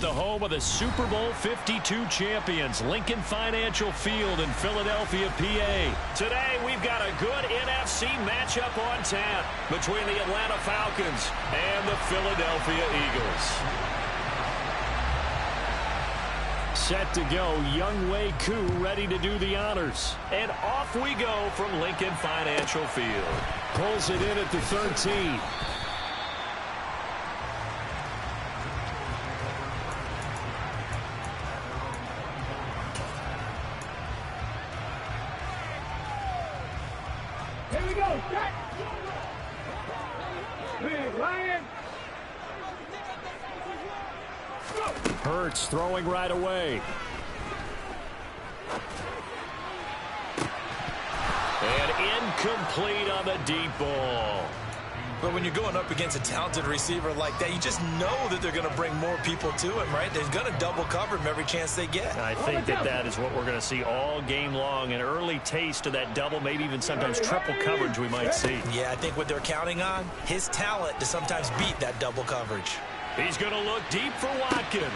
at the home of the Super Bowl 52 champions, Lincoln Financial Field in Philadelphia, PA. Today, we've got a good NFC matchup on tap between the Atlanta Falcons and the Philadelphia Eagles. Set to go, Younghoe Koo ready to do the honors. And off we go from Lincoln Financial Field. Pulls it in at the 13. Here we go. Big Lion. Hurts throwing right away. And incomplete on the deep ball. But when you're going up against a talented receiver like that, you just know that they're going to bring more people to him, right? They're going to double cover him every chance they get. I think that is what we're going to see all game long. An early taste of that double, maybe even sometimes triple coverage we might see. Yeah, I think what they're counting on, his talent to sometimes beat that double coverage. He's going to look deep for Watkins.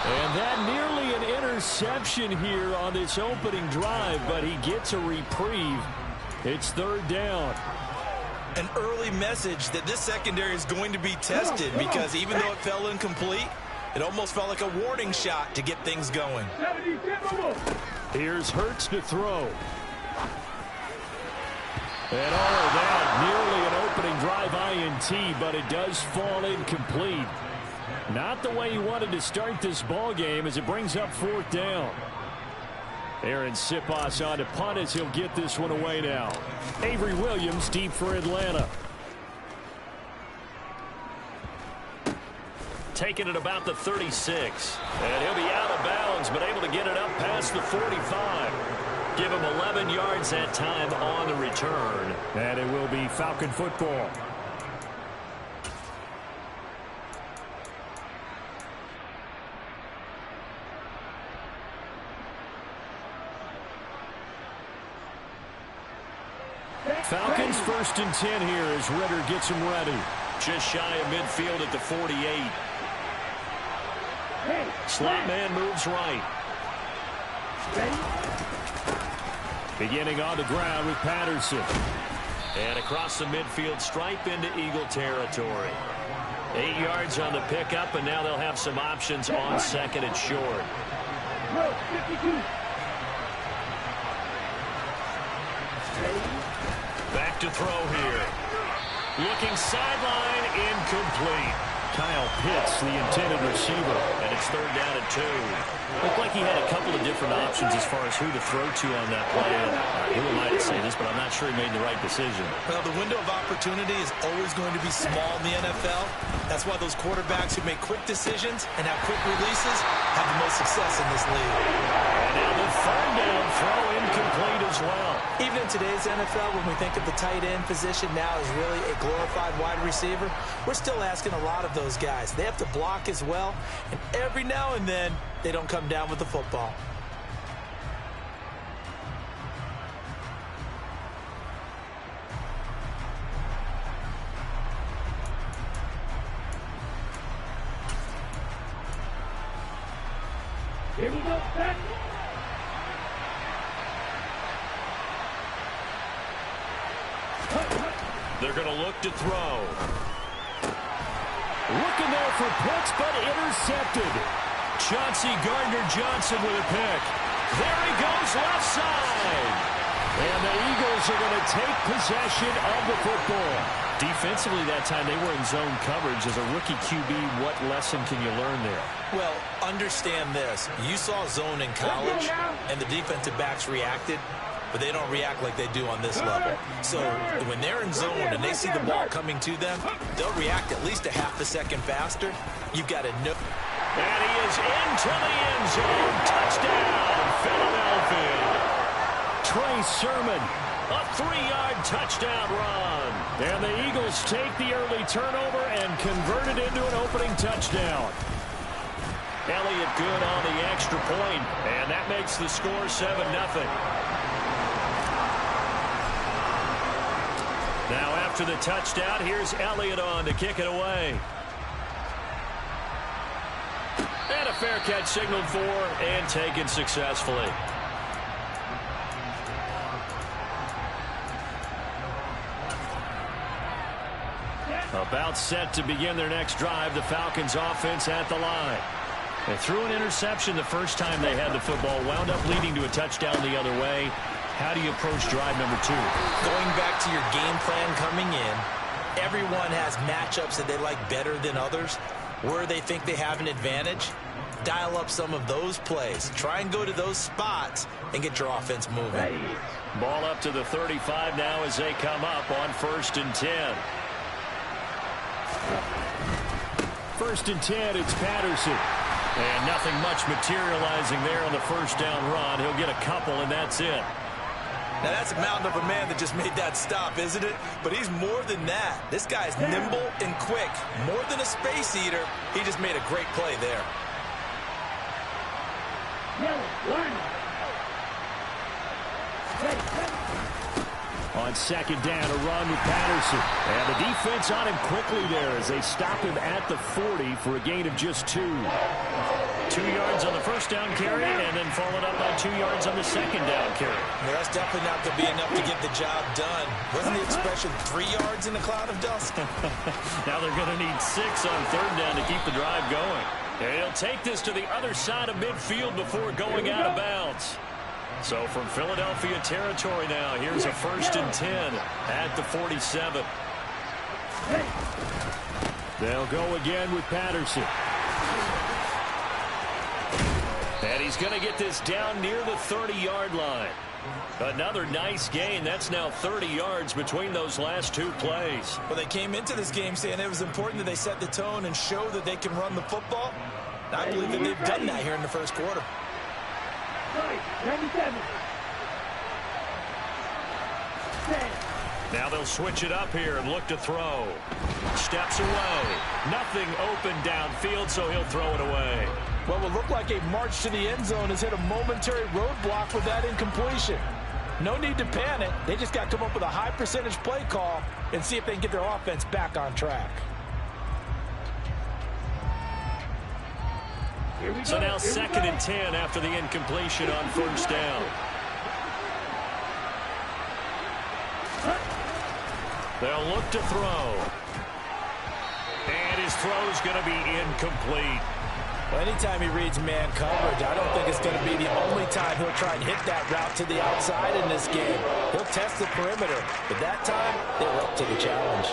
And that nearly an interception here on this opening drive, but he gets a reprieve. It's third down. An early message that this secondary is going to be tested because even though it fell incomplete, it almost felt like a warning shot to get things going. Here's Hurts to throw. And all of that, nearly an opening drive INT, but it does fall incomplete. Not the way he wanted to start this ball game as it brings up fourth down. Aaron Siposs on to punt as he'll get this one away now. Avery Williams deep for Atlanta. Taking it about the 36. And he'll be out of bounds, but able to get it up past the 45. Give him 11 yards that time on the return. And it will be Falcon football. Falcons 1st and 10 here as Ritter gets him ready. Just shy of midfield at the 48. Slot man moves right. Beginning on the ground with Patterson. And across the midfield stripe into Eagle territory. 8 yards on the pickup, and now they'll have some options on second and short. Back to throw here. Looking sideline, incomplete. Kyle Pitts, the intended receiver, and it's third down and 2. Looked like he had a couple of different options as far as who to throw to on that play. Who am I to say this, but I'm not sure he made the right decision. Well, the window of opportunity is always going to be small in the NFL. That's why those quarterbacks who make quick decisions and have quick releases have the most success in this league. And now the third down throw incomplete as well. Even in today's NFL, when we think of the tight end position now as really a glorified wide receiver, we're still asking a lot of those guys. They have to block as well, and every now and then, they don't come down with the football. Here we go, back. They're going to look to throw. Looking there for Pitts, but intercepted. Chauncey Gardner-Johnson with a pick. There he goes left side. And the Eagles are going to take possession of the football. Defensively that time, they were in zone coverage. As a rookie QB, what lesson can you learn there? Well, understand this. You saw zone in college, and the defensive backs reacted, but they don't react like they do on this level. So when they're in zone and they see the ball coming to them, they'll react at least a half a second faster. You've got to know. And he is into the end zone. Touchdown, Philadelphia. Trey Sermon, a 3-yard touchdown run. And the Eagles take the early turnover and convert it into an opening touchdown. Elliott good on the extra point, and that makes the score 7-0. Now after the touchdown, here's Elliott on to kick it away. And a fair catch signaled for and taken successfully. About set to begin their next drive, the Falcons offense at the line. They threw an interception the first time they had the football, wound up leading to a touchdown the other way. How do you approach drive number 2? Going back to your game plan coming in, everyone has matchups that they like better than others. Where they think they have an advantage, dial up some of those plays. Try and go to those spots and get your offense moving. Ball up to the 35 now as they come up on 1st and 10. 1st and 10, it's Patterson. And nothing much materializing there on the first down run. He'll get a couple, and that's it. Now, that's a mountain of a man that just made that stop, isn't it? But he's more than that. This guy's nimble and quick. More than a space eater, he just made a great play there. On 2nd down, a run with Patterson. And the defense on him quickly there as they stop him at the 40 for a gain of just 2. 2 yards on the first down carry and then followed up by 2 yards on the second down carry. Well, that's definitely not going to be enough to get the job done. Wasn't the expression 3 yards in a cloud of dust? Now they're going to need 6 on 3rd down to keep the drive going. And he'll take this to the other side of midfield before going out of bounds. So from Philadelphia territory now, here's a 1st and 10 at the 47. They'll go again with Patterson. And he's going to get this down near the 30-yard line. Another nice gain. That's now 30 yards between those last 2 plays. Well, they came into this game saying it was important that they set the tone and show that they can run the football. I believe that they've done that here in the first quarter. 97. Now they'll switch it up here and look to throw. Steps away. Nothing open downfield, so he'll throw it away. Well, it looked like a march to the end zone has hit a momentary roadblock with that incompletion. No need to panic. They just got to come up with a high percentage play call and see if they can get their offense back on track. So now 2nd and 10 after the incompletion on 1st down. They'll look to throw. And his throw's going to be incomplete. Well, anytime he reads man coverage, I don't think it's going to be the only time he'll try and hit that route to the outside in this game. He'll test the perimeter, but that time they were up to the challenge.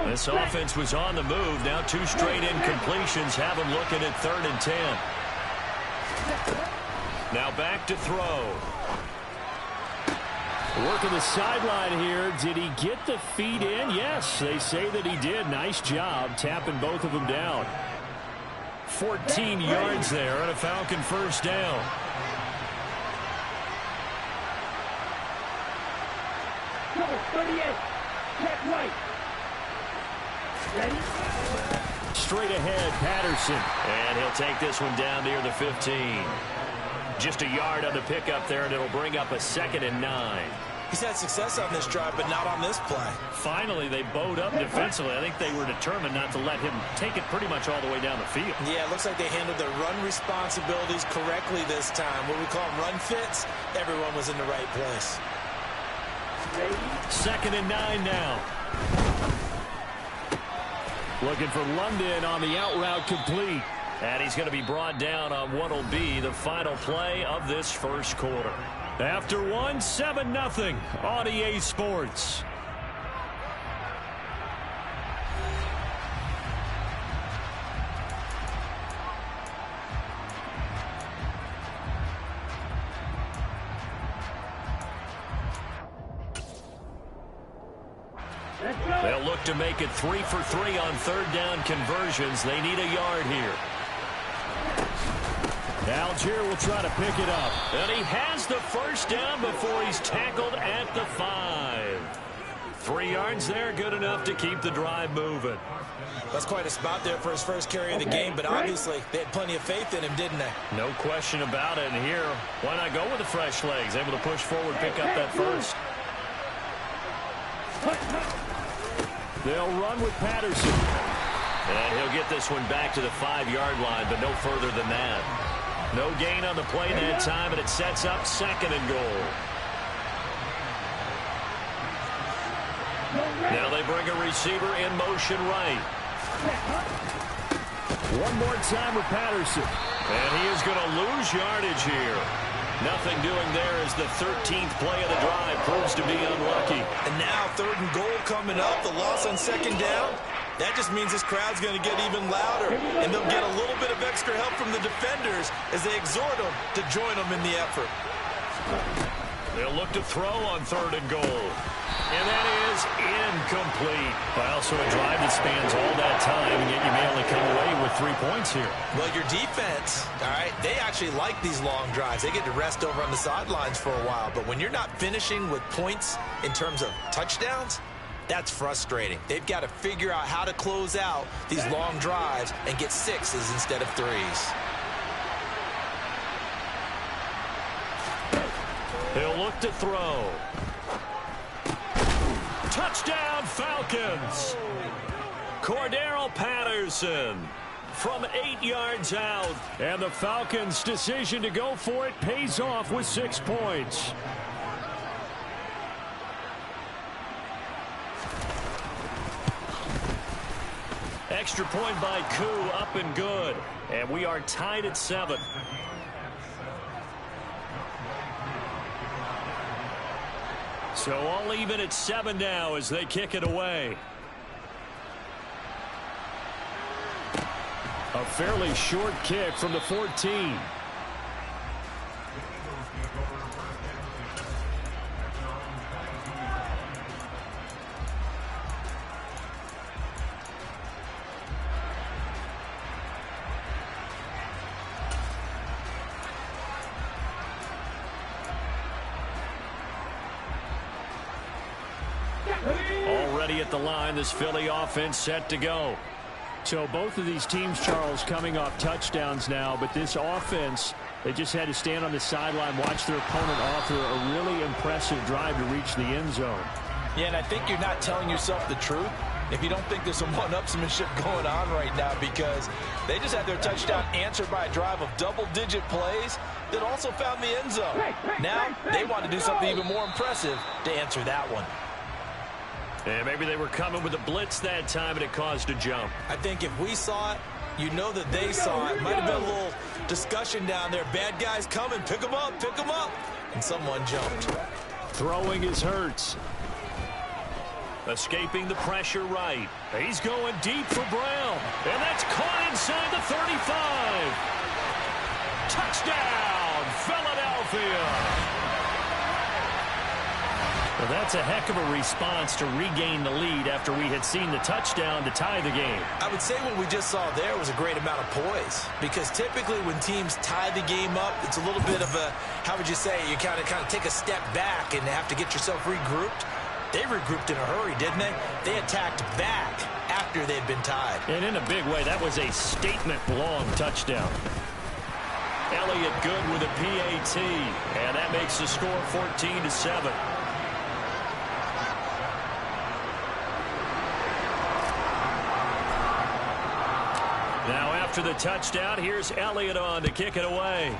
This offense was on the move. Now 2 straight incompletions have him looking at 3rd and 10. Now back to throw. Working the sideline here. Did he get the feet in? Yes, they say that he did. Nice job tapping both of them down. 14 yards there on a Falcon 1st down. Number 38. Check right. Ready? Straight ahead, Patterson. And he'll take this one down near the 15. Just a yard on the pickup there, and it'll bring up a 2nd and 9. He's had success on this drive, but not on this play. Finally, they bowed up defensively. I think they were determined not to let him take it pretty much all the way down the field. Yeah, it looks like they handled their run responsibilities correctly this time. What we call run fits, everyone was in the right place. 2nd and 9 now. Looking for London on the out route complete. And he's going to be brought down on what will be the final play of this first quarter. After one, 7-0 on EA Sports. They'll look to make it 3 for 3 on 3rd down conversions. They need a yard here. Algier will try to pick it up. And he has the first down before he's tackled at the 5. 3 yards there, good enough to keep the drive moving. That's quite a spot there for his first carry of the game, but obviously they had plenty of faith in him, didn't they? No question about it. And here, why not go with the fresh legs? Able to push forward, pick up that first. They'll run with Patterson. And he'll get this one back to the 5-yard line, but no further than that. No gain on the play that time, and it sets up 2nd and goal. Now they bring a receiver in motion right. One more time with Patterson. And he is going to lose yardage here. Nothing doing there as the 13th play of the drive proves to be unlucky. And now 3rd and goal coming up. The loss on 2nd down. That just means this crowd's going to get even louder. And they'll get a little bit of extra help from the defenders as they exhort them to join them in the effort. They'll look to throw on 3rd and goal. And that is incomplete. Well, so a drive that spans all that time, and yet you may only come away with 3 points here. Well, your defense, all right, they actually like these long drives. They get to rest over on the sidelines for a while. But when you're not finishing with points in terms of touchdowns, that's frustrating. They've got to figure out how to close out these long drives and get 6s instead of 3s. He'll look to throw. Touchdown, Falcons. Cordero Patterson from 8 yards out. And the Falcons' decision to go for it pays off with 6 points. Extra point by Koo, up and good. And we are tied at 7. So all even at 7 now as they kick it away. A fairly short kick from the 14. Already at the line, this Philly offense set to go. So both of these teams, Charles, coming off touchdowns now, but this offense, they just had to stand on the sideline, watch their opponent author a really impressive drive to reach the end zone. Yeah, and I think you're not telling yourself the truth if you don't think there's some one-upsmanship going on right now, because they just had their touchdown answered by a drive of double-digit plays that also found the end zone. Now they want to do something even more impressive to answer that one. And maybe they were coming with a blitz that time and it caused a jump. I think if we saw it, you know that they saw it. Might have been a little discussion down there. Bad guys coming, pick them up, pick them up. And someone jumped. Throwing is Hurts. Escaping the pressure right. He's going deep for Brown. And that's caught inside the 35. Touchdown, Philadelphia. Well, that's a heck of a response to regain the lead after we had seen the touchdown to tie the game. I would say what we just saw there was a great amount of poise, because typically when teams tie the game up, it's a little bit of a, how would you say, you kind of take a step back and have to get yourself regrouped. They regrouped in a hurry, didn't they? They attacked back after they'd been tied. And in a big way, that was a statement-long touchdown. Elliott good with a PAT, and that makes the score 14-7. Now after the touchdown, here's Elliott on to kick it away.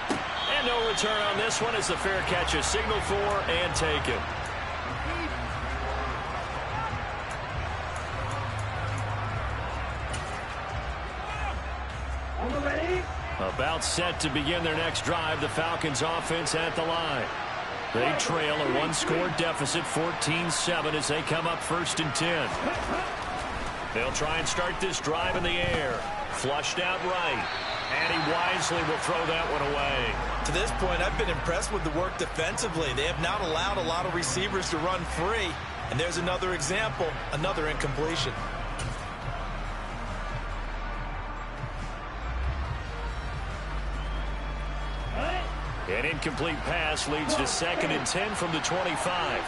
And no return on this one as the fair catch is signaled for and taken. About set to begin their next drive, the Falcons offense at the line. They trail a one-score deficit, 14-7, as they come up 1st and 10. They'll try and start this drive in the air. Flushed out right. And he wisely will throw that one away. To this point, I've been impressed with the work defensively. They have not allowed a lot of receivers to run free. And there's another example, another incompletion. An incomplete pass leads to 2nd and 10 from the 25.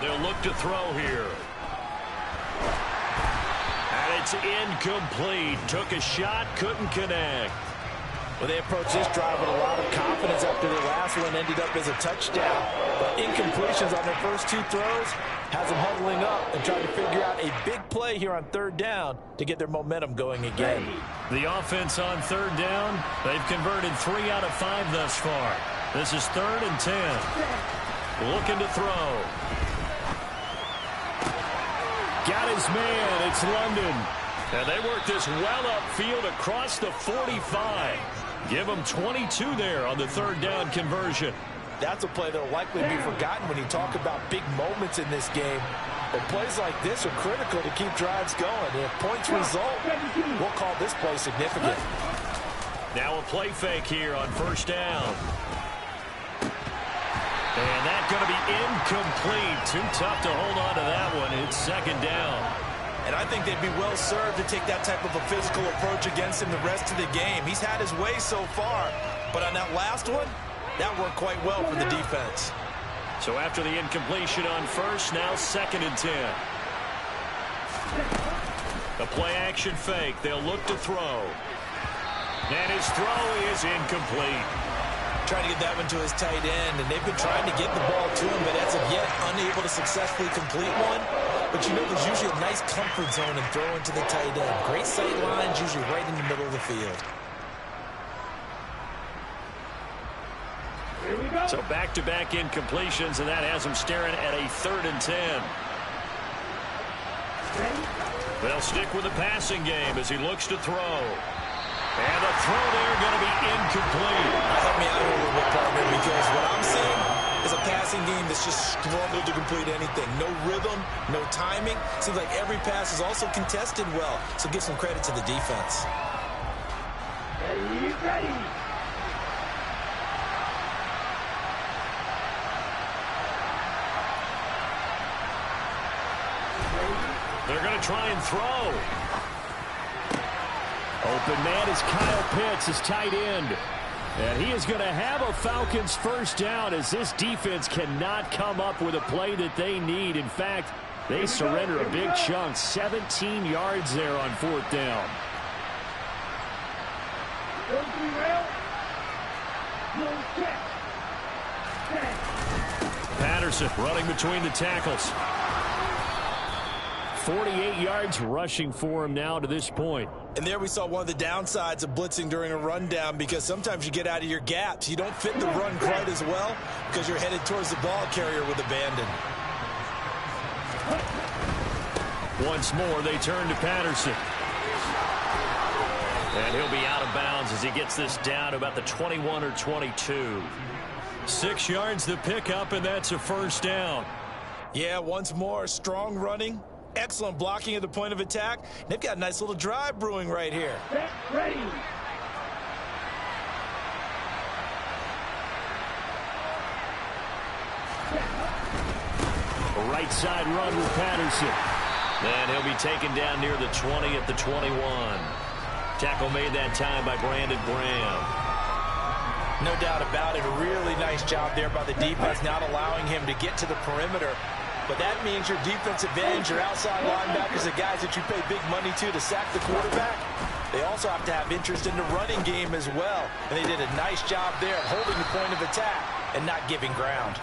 They'll look to throw here. And it's incomplete. Took a shot, couldn't connect. Well, they approached this drive with a lot of confidence after their last one ended up as a touchdown. But incompletions on their first two throws has them huddling up and trying to figure out a big play here on third down to get their momentum going again. The offense on third down, they've converted 3 out of 5 thus far. This is 3rd and 10. Looking to throw. Got his man. It's London. And they work this well upfield across the 45. Give them 22 there on the third down conversion. That's a play that will likely be forgotten when you talk about big moments in this game. But plays like this are critical to keep drives going. And if points result, we'll call this play significant. Now a play fake here on first down. And that's going to be incomplete. Too tough to hold on to that one. It's 2nd down. And I think they'd be well served to take that type of a physical approach against him the rest of the game. He's had his way so far, but on that last one, that worked quite well for the defense. So after the incompletion on first, now 2nd and 10. The play action fake. They'll look to throw. And his throw is incomplete. Trying to get that one to his tight end, and they've been trying to get the ball to him, but as of yet, unable to successfully complete one. But you know there's usually a nice comfort zone in throwing to the tight end. Great sight lines, usually right in the middle of the field. Here we go. So back-to-back incompletions, and that has them staring at a 3rd and 10. They'll stick with the passing game as he looks to throw. And the throw there going to be incomplete. Help me out here a little bit, partner, because what I'm seeing is a passing game that's just struggled to complete anything. No rhythm, no timing. Seems like every pass is also contested well. So give some credit to the defense. Ready. They're going to try and throw. Open man is Kyle Pitts, his tight end. And he is going to have a Falcons first down as this defense cannot come up with a play that they need. In fact, they surrender a big chunk, 17 yards there on 4th down. Patterson running between the tackles. 48 yards rushing for him now to this point. And there we saw one of the downsides of blitzing during a rundown, because sometimes you get out of your gaps. You don't fit the run quite as well because you're headed towards the ball carrier with abandon. Once more, they turn to Patterson. And he'll be out of bounds as he gets this down to about the 21 or 22. 6 yards the pickup, and that's a first down. Yeah, once more, strong running. Excellent blocking at the point of attack. They've got a nice little drive brewing right here. Ready. A right side run with Patterson. And he'll be taken down near the 20 at the 21. Tackle made that time by Brandon Graham. No doubt about it. A really nice job there by the defense, not allowing him to get to the perimeter. But that means your defensive ends, your outside linebackers, the guys that you pay big money to sack the quarterback, they also have to have interest in the running game as well. And they did a nice job there of holding the point of attack and not giving ground.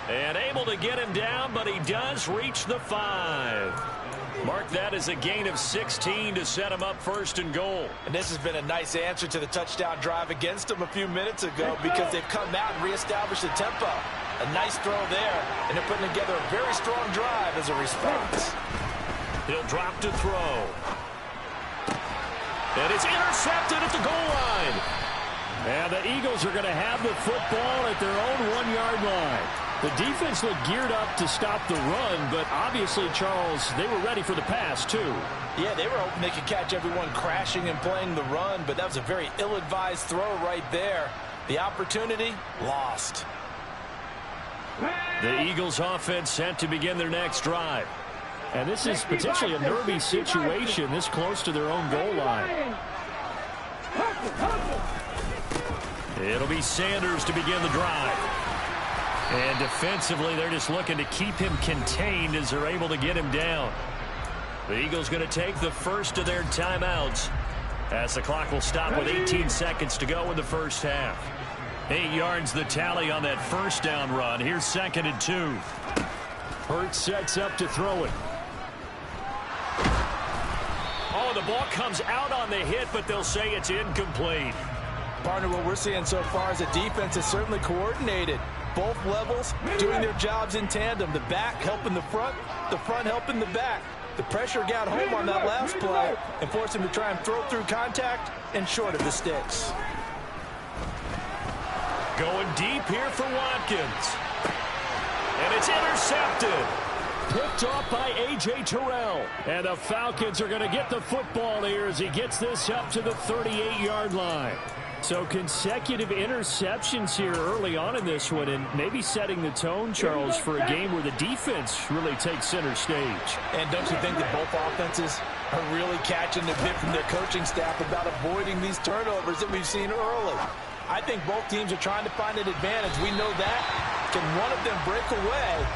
And able to get him down, but he does reach the 5. Mark that as a gain of 16 to set him up 1st and goal. And this has been a nice answer to the touchdown drive against them a few minutes ago, because they've come out and reestablished the tempo. A nice throw there, and they're putting together a very strong drive as a response. He'll drop to throw. And it's intercepted at the goal line. And the Eagles are going to have the football at their own 1-yard line. The defense looked geared up to stop the run, but obviously, Charles, they were ready for the pass, too. Yeah, they were hoping they could catch everyone crashing and playing the run, but that was a very ill-advised throw right there. The opportunity, lost. The Eagles offense set to begin their next drive. And this is potentially a nervy situation this close to their own goal line. It'll be Sanders to begin the drive. And defensively, they're just looking to keep him contained as they're able to get him down. The Eagles going to take the first of their timeouts as the clock will stop with 18 seconds to go in the first half. 8 yards the tally on that first down run. Here's 2nd and 2. Hurts sets up to throw it. Oh, the ball comes out on the hit, but they'll say it's incomplete. Partner, what we're seeing so far is the defense is certainly coordinated. Both levels doing their jobs in tandem. The back helping the front helping the back. The pressure got home on that last play and forced him to try and throw through contact and short of the sticks. Going deep here for Watkins. And it's intercepted. Picked off by A.J. Terrell. And the Falcons are going to get the football here as he gets this up to the 38-yard line. So consecutive interceptions here early on in this one, and maybe setting the tone, Charles, for a game where the defense really takes center stage. And don't you think that both offenses are really catching the bit from their coaching staff about avoiding these turnovers that we've seen early? I think both teams are trying to find an advantage. We know that. Can one of them break away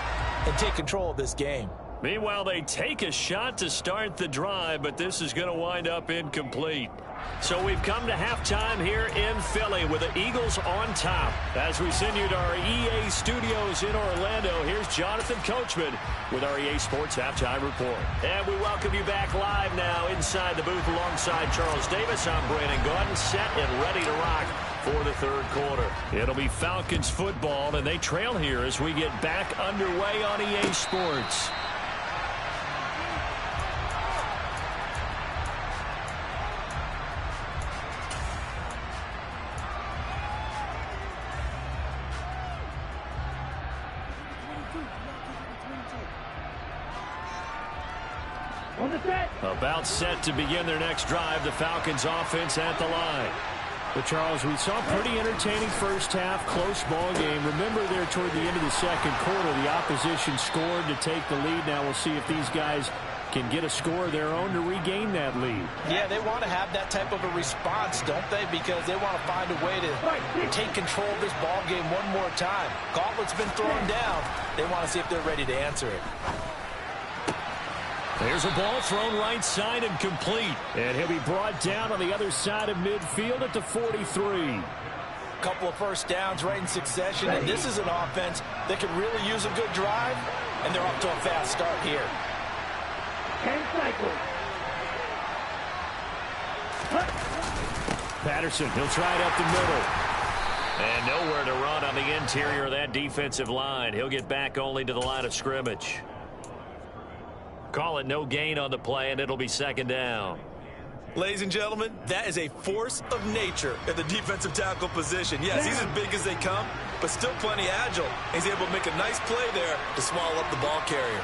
and take control of this game? Meanwhile, they take a shot to start the drive, but this is going to wind up incomplete. So we've come to halftime here in Philly with the Eagles on top. As we send you to our EA studios in Orlando, here's Jonathan Coachman with our EA Sports Halftime Report. And we welcome you back live now inside the booth alongside Charles Davis. I'm Brandon Gordon, set and ready to rock for the third quarter. It'll be Falcons football, and they trail here as we get back underway on EA Sports. About set to begin their next drive, the Falcons offense at the line. But Charles, we saw a pretty entertaining first half, close ball game. Remember there toward the end of the second quarter, the opposition scored to take the lead. Now we'll see if these guys can get a score of their own to regain that lead. Yeah, they want to have that type of a response, don't they? Because they want to find a way to take control of this ball game one more time. Gauntlet's been thrown down. They want to see if they're ready to answer it. There's a ball thrown right side and complete. And he'll be brought down on the other side of midfield at the 43. Couple of first downs right in succession, and this is an offense that could really use a good drive, and they're off to a fast start here. 10 cycles. Patterson, he'll try it up the middle. And nowhere to run on the interior of that defensive line. He'll get back only to the line of scrimmage. Call it no gain on the play, and it'll be second down. Ladies and gentlemen, that is a force of nature at the defensive tackle position. Yes, he's as big as they come, but still plenty agile. He's able to make a nice play there to swallow up the ball carrier.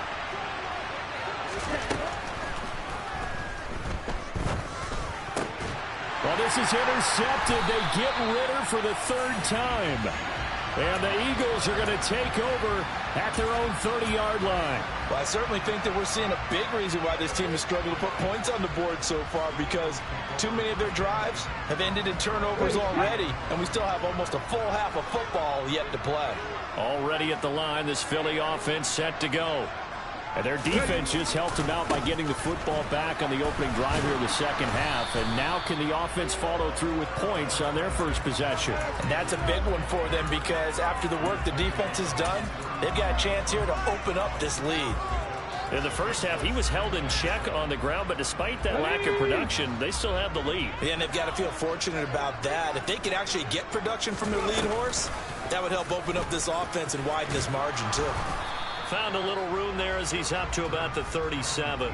Well, this is intercepted. They get Ritter for the third time. And the Eagles are going to take over at their own 30-yard line. Well, I certainly think that we're seeing a big reason why this team has struggled to put points on the board so far, because too many of their drives have ended in turnovers already, and we still have almost a full half of football yet to play. Already at the line, this Philly offense set to go. And their defense just helped them out by getting the football back on the opening drive here in the second half. And now can the offense follow through with points on their first possession? And that's a big one for them, because after the work the defense has done, they've got a chance here to open up this lead. In the first half, he was held in check on the ground, but despite that lack of production, they still have the lead. Yeah, and they've got to feel fortunate about that. If they could actually get production from their lead horse, that would help open up this offense and widen this margin too. Found a little room there as he's up to about the 37.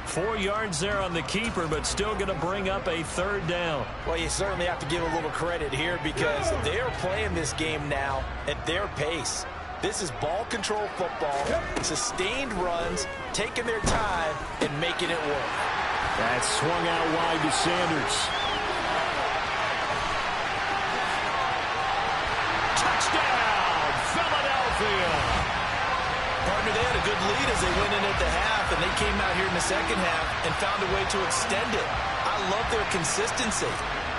4 yards there on the keeper, but still going to bring up a third down. Well, you certainly have to give a little credit here, because they are playing this game now at their pace. This is ball control football, sustained runs, taking their time and making it work. That swung out wide to Sanders. Touchdown, Philadelphia! Partner, they had a good lead as they went in at the half, and they came out here in the second half and found a way to extend it. I love their consistency.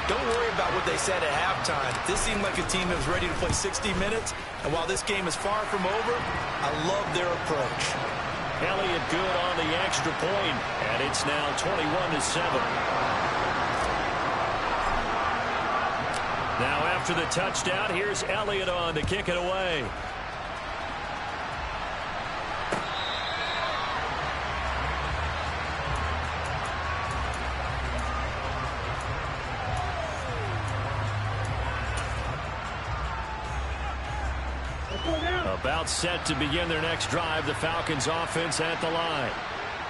Don't worry about what they said at halftime. This seemed like a team that was ready to play 60 minutes, and while this game is far from over, I love their approach. Elliott good on the extra point, and it's now 21-7. Now after the touchdown, here's Elliott on to kick it away. About set to begin their next drive. The Falcons offense at the line.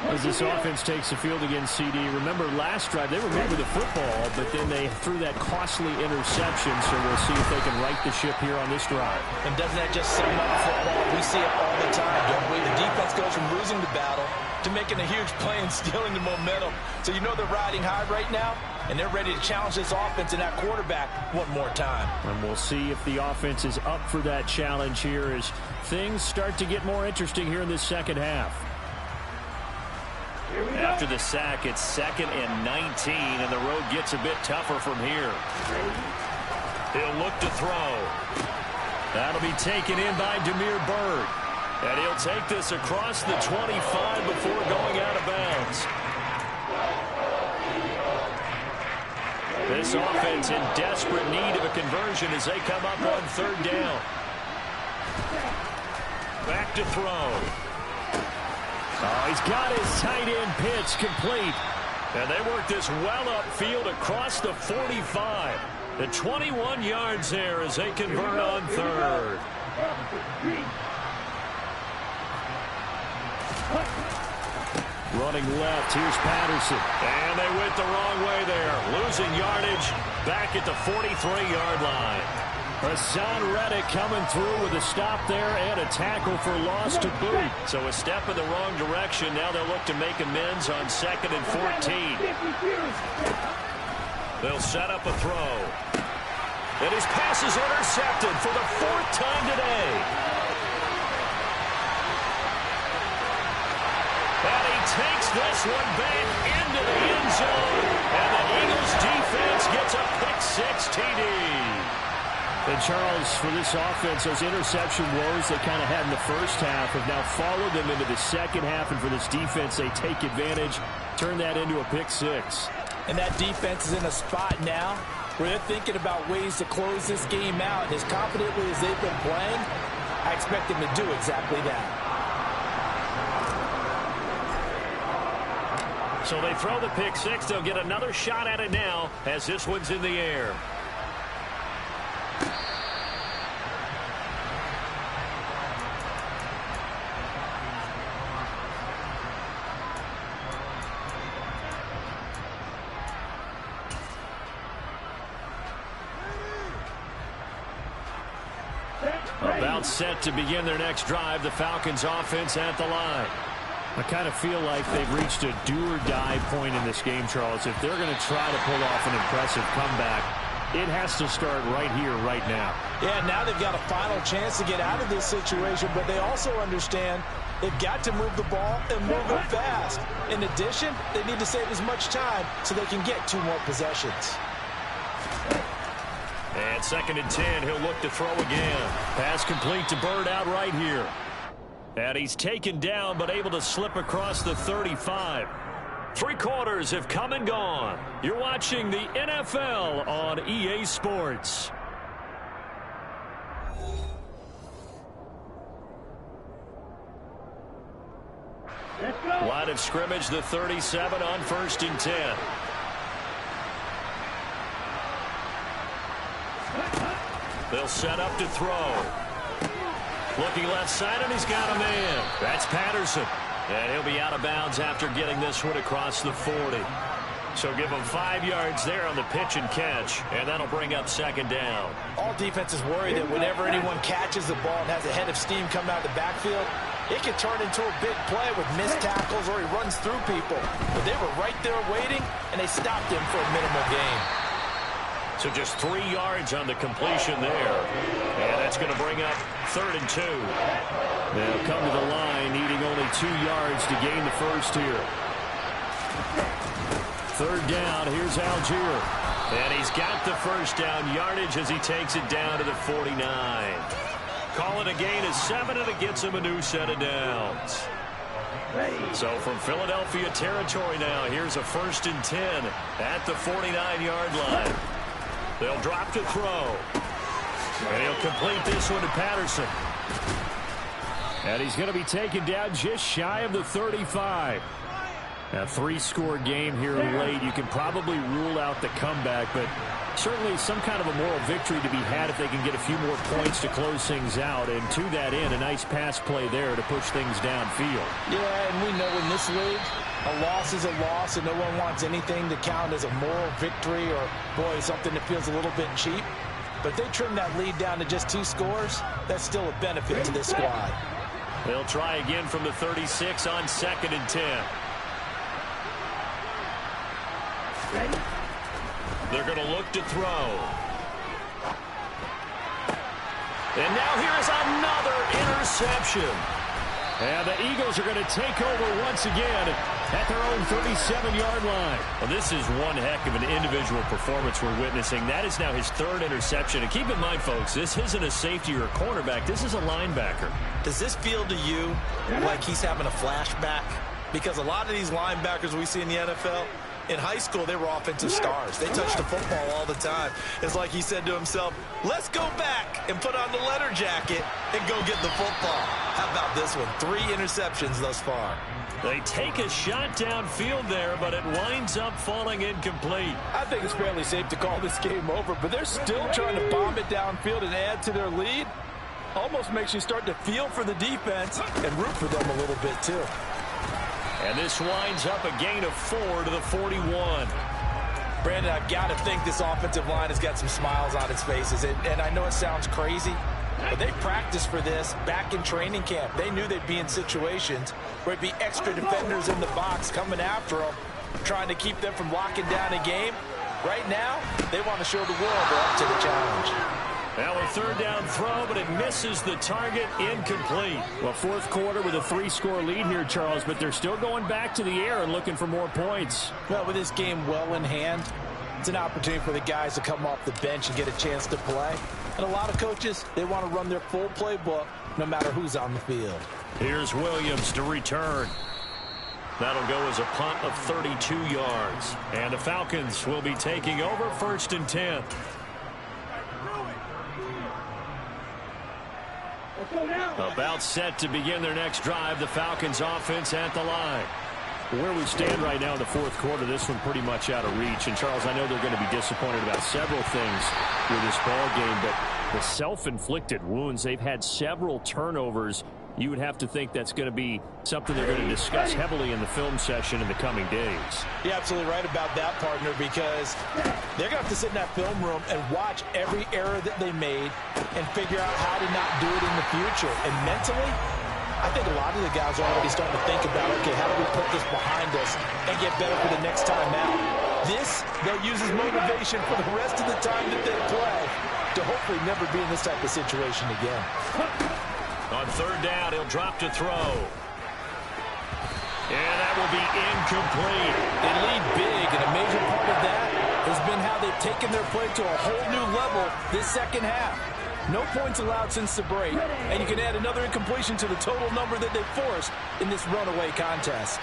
As this offense takes the field against CD, remember last drive they were moving the football, but then they threw that costly interception, so we'll see if they can right the ship here on this drive. And doesn't that just sum up football? We see it all the time, don't we? The defense goes from losing the battle to making a huge play and stealing the momentum. So you know they're riding high right now, and they're ready to challenge this offense and that quarterback one more time. And we'll see if the offense is up for that challenge here as things start to get more interesting here in this second half. After the sack, it's 2nd and 19, and the road gets a bit tougher from here. He'll look to throw. That'll be taken in by Damiere Byrd. And he'll take this across the 25 before going out of bounds. This offense in desperate need of a conversion as they come up on 3rd down. Back to throw. Oh, he's got his tight end pitch complete. And they work this well upfield across the 45. The 21 yards there as they convert on 3rd. Running left, here's Patterson. And they went the wrong way there. Losing yardage back at the 43-yard line. Hassan Reddick coming through with a stop there and a tackle for loss to boot. So a step in the wrong direction. Now they'll look to make amends on 2nd and 14. They'll set up a throw. And his pass is intercepted for the 4th time today. And he takes this one back into the end zone. And the Eagles defense gets a pick-6 TD. And Charles, for this offense, those interception woes they kind of had in the first half have now followed them into the second half. And for this defense, they take advantage, turn that into a pick-6. And that defense is in a spot now where they're thinking about ways to close this game out. And as confidently as they've been playing, I expect them to do exactly that. So they throw the pick-6. They'll get another shot at it now as this one's in the air. About set to begin their next drive. The Falcons offense at the line. I kind of feel like they've reached a do-or-die point in this game, Charles. If they're going to try to pull off an impressive comeback, it has to start right here, right now. Yeah, now they've got a final chance to get out of this situation, but they also understand they've got to move the ball and move it fast. In addition, they need to save as much time so they can get 2 more possessions. And 2nd and 10, he'll look to throw again. Pass complete to Byrd out right here. And he's taken down, but able to slip across the 35. 3 quarters have come and gone. You're watching the NFL on EA Sports. Line of scrimmage, the 37 on 1st and 10. They'll set up to throw. Looking left side, and he's got a man. That's Patterson. And he'll be out of bounds after getting this one across the 40. So give him 5 yards there on the pitch and catch, and that'll bring up 2nd down. All defenses worry that whenever anyone catches the ball and has a head of steam come out of the backfield, it can turn into a big play with missed tackles or he runs through people. But they were right there waiting, and they stopped him for a minimal gain. So just 3 yards on the completion there. And that's going to bring up 3rd and 2. They'll come to the line, needing only 2 yards to gain the first here. 3rd down, here's Algier. And he's got the first down yardage as he takes it down to the 49. Call it a gain of 7, and it gets him a new set of downs. So from Philadelphia territory now, here's a 1st and 10 at the 49-yard line. They'll drop to throw. And he'll complete this one to Patterson. And he's going to be taken down just shy of the 35. A 3-score game here late. You can probably rule out the comeback, but certainly some kind of a moral victory to be had if they can get a few more points to close things out. And to that end, a nice pass play there to push things downfield. Yeah, and we know in this league, a loss is a loss, and no one wants anything to count as a moral victory or, boy, something that feels a little bit cheap. But if they trim that lead down to just 2 scores, that's still a benefit to this squad. They'll try again from the 36 on 2nd and 10. They're going to look to throw. And now here's another interception. And the Eagles are going to take over once again at their own 37-yard line. Well, this is one heck of an individual performance we're witnessing. That is now his 3rd interception. And keep in mind, folks, this isn't a safety or a cornerback. This is a linebacker. Does this feel to you like he's having a flashback? Because a lot of these linebackers we see in the NFL, in high school, they were offensive stars. They touched the football all the time. It's like he said to himself, let's go back and put on the leather jacket and go get the football. How about this one? 3 interceptions thus far. They take a shot downfield there, but it winds up falling incomplete. I think it's fairly safe to call this game over, but they're still trying to bomb it downfield and add to their lead. Almost makes you start to feel for the defense and root for them a little bit, too. And this winds up a gain of 4 to the 41. Brandon, I've got to think this offensive line has got some smiles on its faces. And I know it sounds crazy, but they practiced for this back in training camp. They knew they'd be in situations where it'd be extra defenders in the box coming after them, trying to keep them from locking down a game. Right now, they want to show the world they're up to the challenge. Now a 3rd down throw, but it misses the target, incomplete. Well, 4th quarter with a 3-score lead here, Charles, but they're still going back to the air and looking for more points. Well, with this game well in hand, it's an opportunity for the guys to come off the bench and get a chance to play. And a lot of coaches, they want to run their full playbook no matter who's on the field. Here's Williams to return. That'll go as a punt of 32 yards. And the Falcons will be taking over 1st and 10. About set to begin their next drive. The Falcons offense at the line. Where we stand right now in the 4th quarter, this one pretty much out of reach. And, Charles, I know they're going to be disappointed about several things with this ball game, but the self-inflicted wounds, they've had several turnovers. You would have to think that's going to be something they're going to discuss heavily in the film session in the coming days. You're absolutely right about that, partner, because they're going to have to sit in that film room and watch every error that they made and figure out how to not do it in the future. And mentally, I think a lot of the guys are already starting to think about, okay, how do we put this behind us and get better for the next time out? This, they'll use as motivation for the rest of the time that they play to hopefully never be in this type of situation again. On 3rd down, he'll drop to throw. And that will be incomplete. They lead big, and a major part of that has been how they've taken their play to a whole new level this 2nd half. No points allowed since the break, and you can add another incompletion to the total number that they've forced in this runaway contest.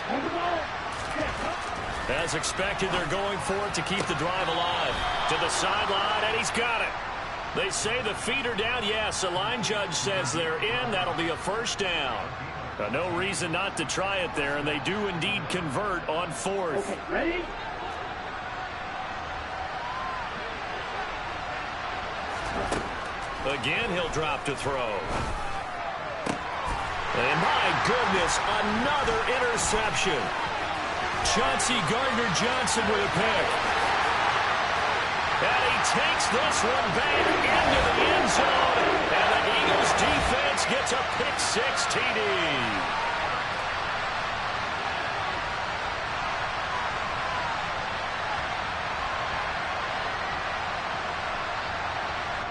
As expected, they're going for it to keep the drive alive. To the sideline, and he's got it. They say the feet are down. Yes, the line judge says they're in. That'll be a 1st down. No reason not to try it there, and they do indeed convert on 4th. Okay, ready? Again, he'll drop to throw. And my goodness, another interception. Chauncey Gardner-Johnson with a pick. And he takes this one back into the end zone. And the Eagles defense gets a pick-6 TD.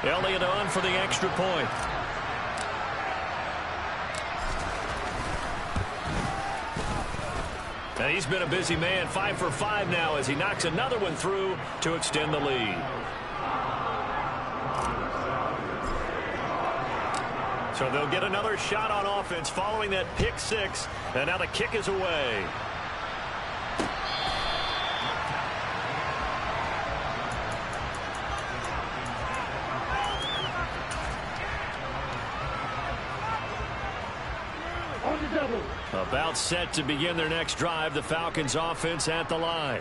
Elliott on for the extra point. And he's been a busy man, 5 for 5 now as he knocks another one through to extend the lead. So they'll get another shot on offense following that pick six. And now the kick is away. About set to begin their next drive. The Falcons offense at the line.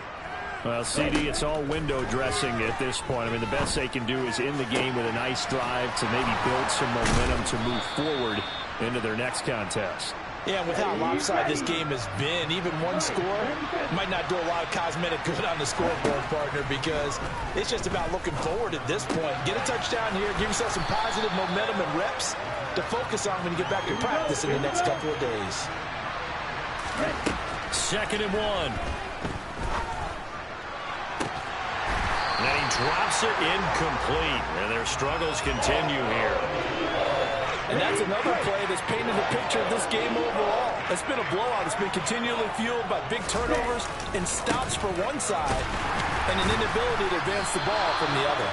Well, CD, it's all window dressing at this point. I mean, the best they can do is in the game with a nice drive to maybe build some momentum to move forward into their next contest. Yeah, and with how lopsided this game has been, even one score might not do a lot of cosmetic good on the scoreboard, partner, because it's just about looking forward at this point. Get a touchdown here, give yourself some positive momentum and reps to focus on when you get back to practice in the next couple of days. 2nd and 1. And he drops it incomplete. And their struggles continue here. And that's another play that's painted a picture of this game overall. It's been a blowout. It's been continually fueled by big turnovers and stops for one side and an inability to advance the ball from the other.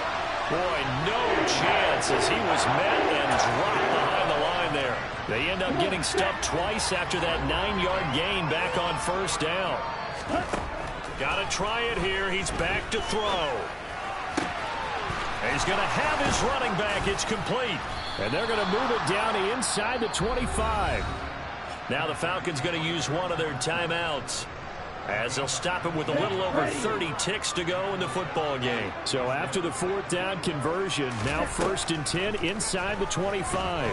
Boy, no chance as he was met and dropped behind the line there. They end up getting stuffed twice after that 9-yard gain back on 1st down. Got to try it here. He's back to throw. He's going to have his running back. It's complete. And they're going to move it down inside the 25. Now the Falcons going to use one of their timeouts, as they'll stop it with a little over 30 ticks to go in the football game. So after the 4th down conversion, now 1st and 10 inside the 25.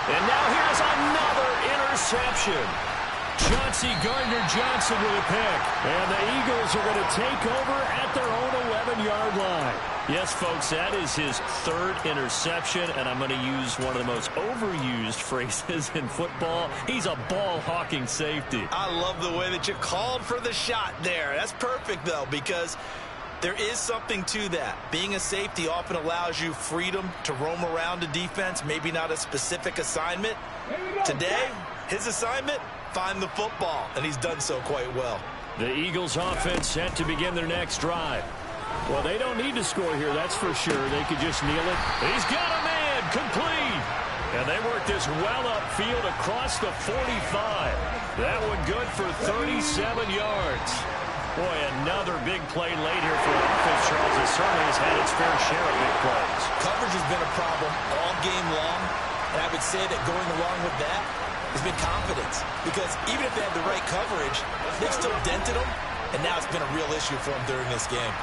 And now here's another interception. Chauncey Gardner-Johnson with a pick. And the Eagles are going to take over at their own 11-yard line. Yes, folks, that is his 3rd interception, and I'm going to use one of the most overused phrases in football. He's a ball-hawking safety. I love the way that you called for the shot there. That's perfect, though, because there is something to that. Being a safety often allows you freedom to roam around a defense, maybe not a specific assignment. Today, his assignment, find the football, and he's done so quite well. The Eagles offense set to begin their next drive. Well, they don't need to score here, that's for sure. They could just kneel it. He's got a man, complete. And they work this well upfield across the 45. That one good for 37 yards. Boy, another big play late here for offense, Charles. It certainly has had its fair share of big plays. Coverage has been a problem all game long, and I would say that going along with that has been confidence, because even if they had the right coverage, they've still dented them, and now it's been a real issue for them during this game.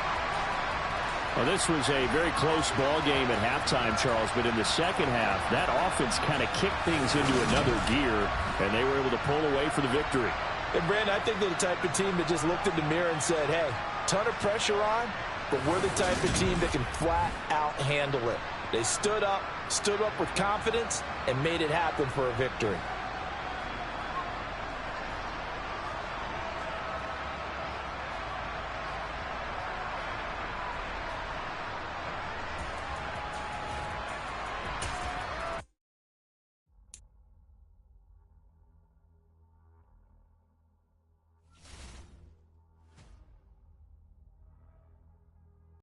Well, this was a very close ball game at halftime, Charles, but in the second half, that offense kind of kicked things into another gear, and they were able to pull away for the victory. And, Brandon, I think they're the type of team that just looked in the mirror and said, hey, ton of pressure on, but we're the type of team that can flat out handle it. They stood up with confidence, and made it happen for a victory.